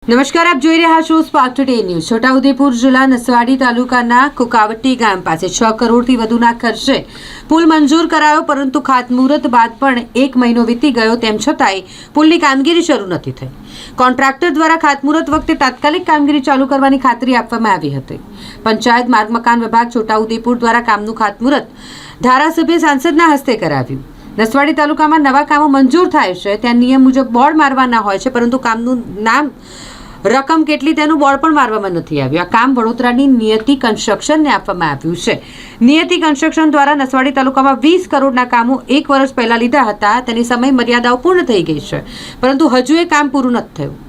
નમસ્કાર, આપ જોઈ રહ્યા છો સ્પાર્ક ટુડે ન્યૂઝ। છોટાઉદેપુર જિલ્લા નસવાડી તાલુકાના કુકાવટી ગામ પાસે 6 કરોડથી વધુના ખર્ચે પુલ મંજૂર કરાયો, પરંતુ ખાતમુહૂર્ત બાદ પણ 1 મહિનો વીતી ગયો તેમ છતાંય પુલની કામગીરી શરૂ નથી થઈ। કોન્ટ્રાક્ટર દ્વારા ખાતમુહૂર્ત વખતે તાત્કાલિક કામગીરી ચાલુ કરવાની ખાતરી આપવામાં આવી હતી। પંચાયત માર્ગ મકાન વિભાગ છોટાઉદેપુર દ્વારા કામનું ખાતમુહૂર્ત ધારાસભ્ય સાંસદના હસ્તે કરાવ્યું। નસવાડી તાલુકામાં નવા કામો મંજૂર થાય છે ત્યાં નિયમ મુજબ બોર્ડ મારવાના હોય છે, પરંતુ કામનું નામ રકમ કેટલી તેનું બોર્ડ પણ મારવામાં નથી આવ્યું। આ કામ વડોદરાની નિયતિ કન્સ્ટ્રક્શનને આપવામાં આવ્યું છે। નિયતિ કન્સ્ટ્રક્શન દ્વારા નસવાડી તાલુકામાં 20 કરોડના કામો 1 વર્ષ પહેલા લીધા હતા, તેની સમય મર્યાદાઓ પૂર્ણ થઈ ગઈ છે, પરંતુ હજુ એ કામ પૂરું નથી થયું।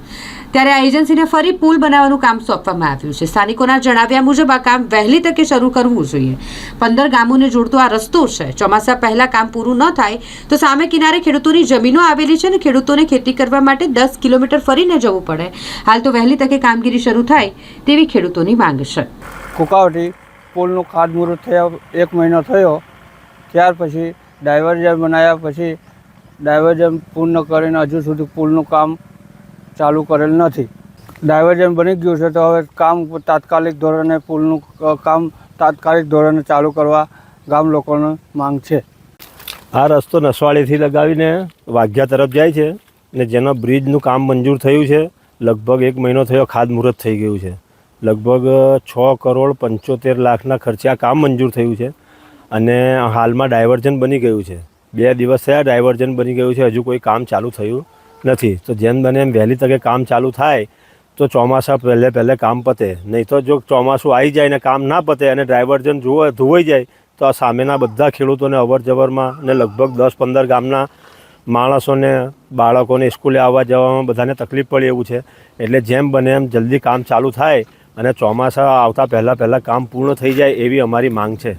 ત્યારે આ એજન્સીને ફરી પુલ બનાવવાનું કામ સોંપવામાં આવ્યું છે। સ્થાનિકોના જણાવ્યા મુજબ આ કામ વહેલી તકે શરૂ કરવું જોઈએ। 15 ગામોને જોડતો આ રસ્તો છે। ચોમાસા પહેલા કામ પૂરું ન થાય તો સામે કિનારે ખેડૂતોની જમીનો આવેલી છે અને ખેડૂતોને ખેતી કરવા માટે 10 કિલોમીટર ફરીને જવું પડે। હાલ તો વહેલી તકે કામગીરી શરૂ થાય તેવી ખેડૂતોની માંગ છે। કુકાવટી પુલનું ખાતમુહૂર્ત થયા 1 મહિનો થયો, ત્યાર પછી ડાયવર્ઝન બનાવ્યા, પછી ડાયવર્ઝન પૂર્ણ કરીને હજુ સુધી પુલનું કામ ચાલુ કરેલ નથી। ડાયવર્ઝન બની ગયું છે તો હવે કામ તાત્કાલિક ધોરણે પુલનું કામ તાત્કાલિક ધોરણે ચાલુ કરવા ગામ લોકોની માંગ છે। આ રસ્તો નસવાડીથી લગાવીને વાઘિયા તરફ જાય છે ને જેના બ્રિજનું કામ મંજૂર થયું છે। લગભગ 1 મહિનો થયો, ખાતમુહૂર્ત થઈ ગયું છે। લગભગ 6 કરોડ 75 લાખના ખર્ચે આ કામ મંજૂર થયું છે અને હાલમાં ડાયવર્ઝન બની ગયું છે। 2 દિવસ થયા ડાયવર્ઝન બની ગયું છે, હજુ કોઈ કામ ચાલુ થયું નથી। તો જેમ બને એમ વહેલી તકે કામ ચાલુ થાય તો ચોમાસા પહેલે કામ પતે, નહીં તો જો ચોમાસું આવી જાય ને કામ ના પતે અને ડાયવર્ઝન ધોવાઈ જાય તો આ સામેના બધા ખેડૂતોને અવર જવરમાં ને લગભગ 10-15 ગામના માણસોને બાળકોને સ્કૂલે આવવા જવામાં બધાને તકલીફ પડે એવું છે। એટલે જેમ બને એમ જલ્દી કામ ચાલુ થાય અને ચોમાસા આવતા પહેલાં કામ પૂર્ણ થઈ જાય એવી અમારી માંગ છે।